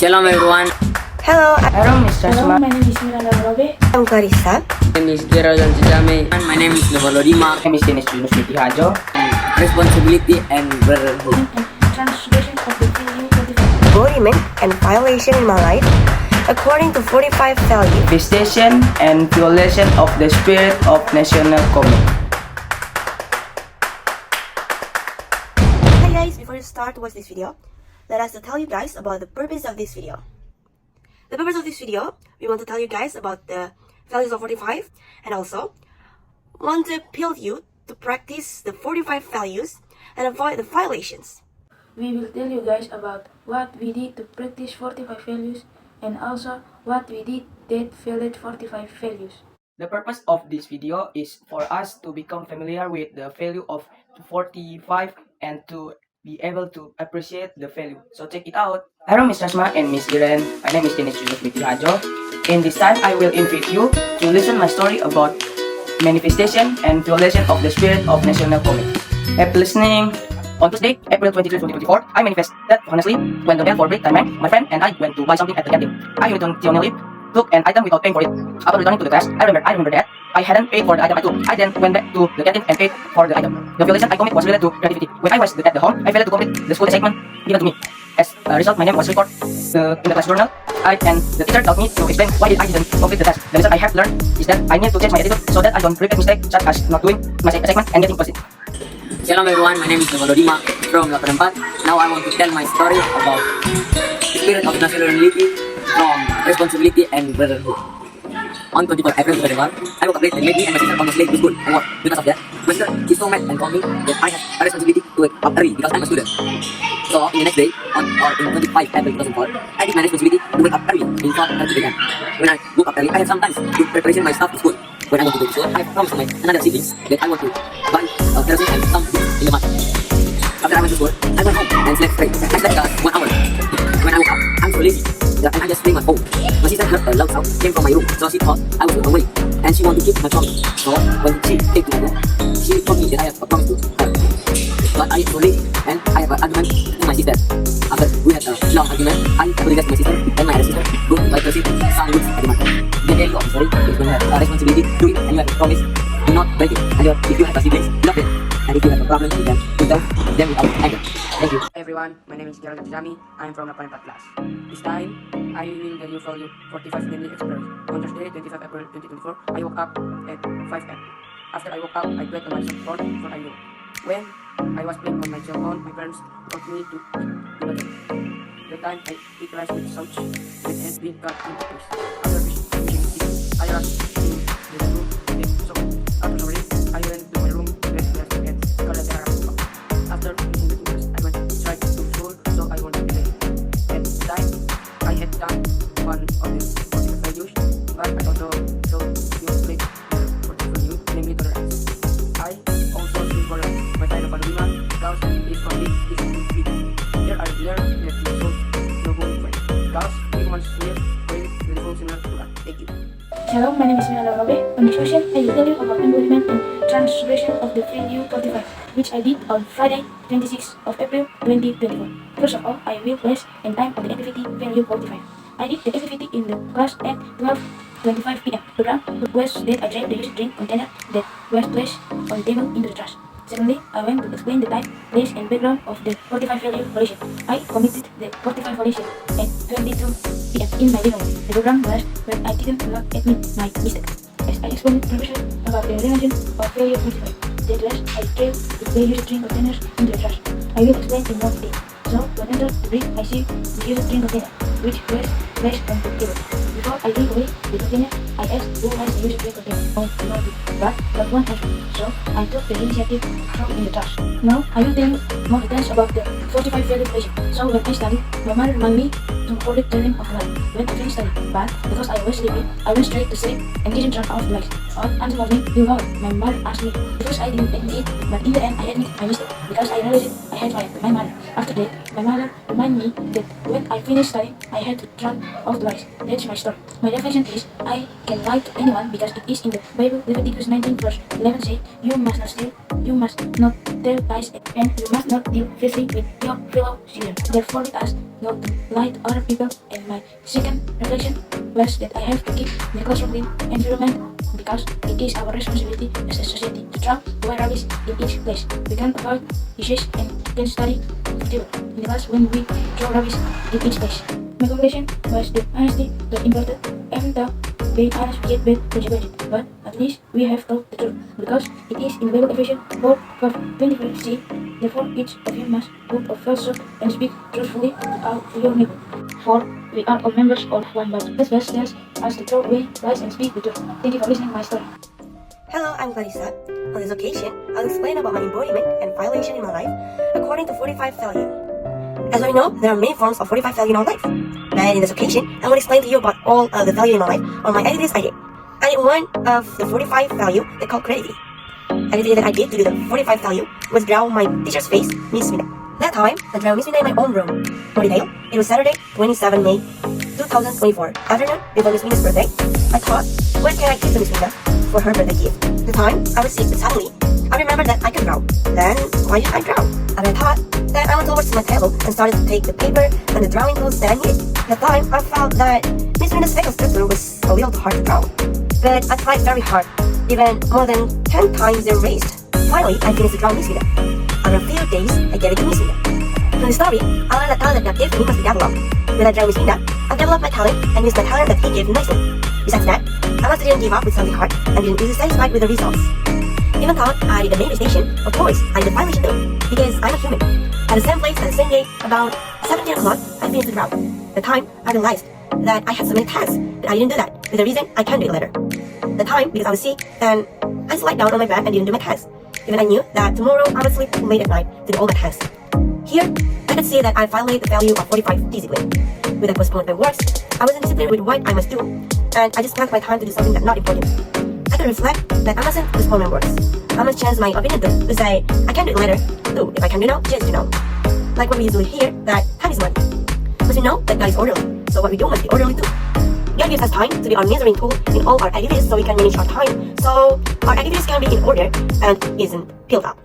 Shalom everyone. Hello, Hello, Mr. Hello, Smart. my name is Miranda Robe. I'm Clarissa. My name is Gerald Jame. My name is Novolodima. My name is Dennis Junus Hajo. Responsibility and brotherhood. And translation of the video 45. Embodiment and violation in my life according to 45 values. Visitation and violation of the spirit of national commit. Hi guys, before you start to watch this video, let us tell you guys about the purpose of this video. The purpose of this video, we want to tell you guys about the values of 45 and also want to appeal you to practice the 45 values and avoid the violations. We will tell you guys about what we did to practice 45 values and also what we did that violate 45 values. The purpose of this video is for us to become familiar with the value of 45 and to be able to appreciate the value. So check it out. Hello, Miss Rasma and Miss Iren. My name is Dennis Junus Hajo. In this time, I will invite you to listen my story about manifestation and violation of the spirit of national commit. Happy listening. On Tuesday, April 22, 2024, I manifested honestly when the bell for break time rang. My friend and I went to buy something at the canteen. I intentionally took an item without paying for it. After returning to the class, I remember that I hadn't paid for the item I took. I then went back to the canteen and paid for the item. The violation I committed was related to creativity. When I was at the home, I failed to complete the school assignment given to me. As a result, my name was recorded in the class journal. And the teacher taught me to explain why I didn't complete the task. The lesson I have learned is that I need to change my attitude so that I don't repeat mistakes such as not doing my assignment and getting positive. Shalom everyone. My name is Novolodima from Lapanampat. Now I want to tell my story about the spirit of nationality from responsibility and brotherhood. On 24 April 2021, I woke up late and made me and my sister almost late to school. And what? Because of that, my sister is so mad and told me that I have a responsibility to wake up early because I'm a student. So in the next day, in 25 April 2004, I did my responsibility to wake up early in 4:30 a.m. When I woke up early, I had some time to preparation my stuff to school. When I want to go to school, I promised my another siblings that I want to buy kerosene and some things in the month. After I went to school, I went home and slept straight. I slept 1 hour. When I woke up, I'm so lazy and I just played my phone. My sister heard a loud sound came from my room, so she thought I was awake and she wanted to keep my promise. So when she came to my room, she told me that I have a promise to her. But I so lazy and I have an argument with my sister. After we had a long argument, I apologized to my sister and my other sister go to buy kerosene some weeks at the market. They tell you, I'm sorry, if you have a responsibility, do it and you have a promise, do not break it. And if you have a siblings, love it. And if you have a problem with them, to tell them without anger. Thank you. Everyone, my name is Gerald Jame. I am from Lapanampat class. This time, I will tell you value 45 namely expressed. On Thursday, 25 April 2024, I woke up at 5 am. After I woke up, I played on my cell phone for I know. When I was playing on my cell phone, my parents told me to eat the The time I eat rice with sausage that had been cut into pieces. After finishing eating, I rushed to the room to take soap. After showering, I went to my room, went left and colored the hair. After finishing the class, I went straight to school, so I won't be late. At the time, I had done one of the 45 values, but I also told you to break the 45 value, namely tolerance. I also feel for my time of Palomima, because this conflict is big. There are learned that the soul no going for it. Because humans will bring the soul similar to that. Thank you. Hello, my name is Miranda Robe. On this session, I will tell you about embodiment and translation of the value 45, which I did on Friday, 26th of April 2024. First of all, I will place and time of the activity value 45. I did the activity in the class at 12:25 p.m. Program requests that I drain the used drink container that was placed on the table into the trash. Secondly, I went to explain the type, place, and background of the 45 value violation. I committed the 45 violation at 22 p.m. in my living room. The background was when I didn't not admit my mistake. As I explained previously about the dimension of value 45, that was I threw the used drink containers into the trash. I will explain in more detail. So, when I enter the break, I see the used drink container, which was placed on the table. Before I gave away the container, I asked who has the used drink container. Oh, nobody. But not one answered. So, I took the initiative to throw it in the trash. Now, I will tell you more details about the 45 value equation. So, when I studied, my mother reminded me to hold the turning of the light when I finished studying. But because I was sleepy, I went straight to sleep and didn't turn off the lights. Until morning, my mother asked me. Because I didn't admit it, but in the end, I admit my mistake because I realized I had lied to my mother. After that, my mother reminded me that when I finished studying, I had to turn off the lights. That's my story. My definition is I can lie to anyone because it is in the Bible. Leviticus 19 verse 11 says, you must not steal, you must not tell lies, and you must not deal filthy with your fellow citizens. Therefore, let us not to lie to other people, and my second reflection was that I have to keep the classroom clean environment because it is our responsibility as a society to throw away rubbish in each place. We can avoid disease and can study together in the class when we throw rubbish in each place. My conclusion was that honesty was important, even though being honest get bad consequences, but at least we have told the truth because it is invaluable information for 21st. Therefore, each of you must put a falsehood and speak truthfully to your neighbor. For we are all members of one body. This verse tells us to throw away lies and speak the truth. Thank you for listening to my story. Hello, I'm Clarissa. On this occasion, I'll explain about my embodiment and violation in my life according to 45 value. As we know, there are many forms of 45 value in our life. But in this occasion, I will explain to you about all of the value in my life on my activities I did. I did one of the 45 value they call creativity. Activity that I did to do the 45 value was draw my teacher's face, Miss Mina. That time, I drew Miss Mina in my own room. For detail, it was Saturday, 27 May 2024, afternoon before Miss Mina's birthday. I thought, what can I give to Miss Mina for her birthday gift? The time I received it suddenly, I remembered that I could draw. Then, why did I draw? And I thought that I went over to my table and started to take the paper and the drawing tools that I needed. At the time, I felt that Miss Mina's facial structure was a little too hard to draw. But I tried very hard, even more than 10 times the raised. Finally, I finished the drawing Miss Mina. After a few days, I gave it to Miss Mina. From the story, I learned that talent that God gave me must be developed. When I drew Miss Mina, I developed my talent and used my talent that He gave me nicely. Besides that, I must didn't give up with something hard and didn't be satisfied with the results. Even though I did the main station, of course, I did the violation too, because I'm a human. At the same place, at the same day, about 17 o'clock, I finished the draw. The time, I realized that I had so many tasks, but I didn't do that, with the reason I can't do it later. The time, because I was sick, and I just lied down on my bed and didn't do my tasks. Even I knew that tomorrow I would sleep late at night to do all my tasks. Here, I could see that I violated the value of 45 discipline. With I postponed my works, I wasn't disciplined with what I must do, and I just spent my time to do something that's not important. I could reflect that I mustn't postpone my works. I must change my opinion to say, I can do it later. Do, if I can do now, just do now. Like what we usually hear, that time is money. But we know that God is orderly, so what we do must be orderly too. God gives us time to be our measuring tool in all our activities so we can manage our time, so our activities can be in order and isn't built up.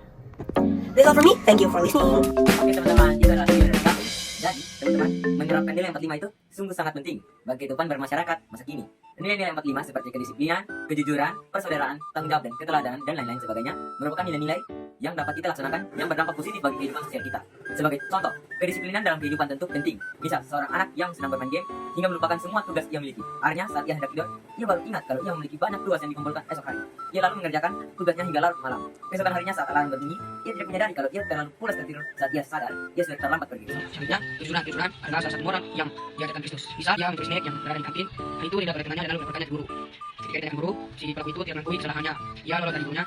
That's all from me. Thank you for listening. Oke teman-teman, itu adalah video dari kami. Jadi, teman-teman, menerapkan nilai 45 itu sungguh sangat penting bagi kehidupan bermasyarakat masa kini. Nilai-nilai 45 seperti kedisiplinan, kejujuran, persaudaraan, tanggung jawab dan keteladanan dan lain-lain sebagainya merupakan nilai-nilai yang dapat kita laksanakan yang berdampak positif bagi kehidupan sosial kita. Sebagai contoh, kedisiplinan dalam kehidupan tentu penting. Misal, seorang anak yang sedang bermain game hingga melupakan semua tugas ia miliki. Artinya, saat ia hendak tidur, ia baru ingat kalau ia memiliki banyak tugas yang dikumpulkan esok hari. Ia lalu mengerjakan tugasnya hingga larut malam. Keesokan harinya saat alarm berbunyi, ia tidak menyadari kalau ia terlalu pulas tertidur. Saat ia sadar, ia sudah terlambat pergi. Selanjutnya, kejujuran adalah salah satu moral yang diajarkan Kristus. Misal, dia mencuri snack yang berada di kantin, hal itu tidak oleh temannya dan lalu melaporkannya ke guru. Ketika ditanyakan guru, si pelaku itu tidak mengakui kesalahannya. Ia lolos dari gurunya,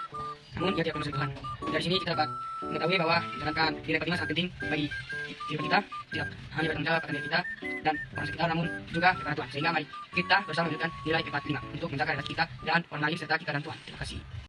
namun ia tidak pernah sentuhan. Dari sini kita dapat mengetahui bahwa menjalankan nilai 45 sangat penting bagi diri kita, tidak hanya bertanggung jawab pada diri kita dan orang sekitar, namun juga kepada Tuhan. Sehingga mari kita bersama menunjukkan nilai 45 untuk menjaga relasi kita dan orang lain serta kita dan Tuhan. Terima kasih.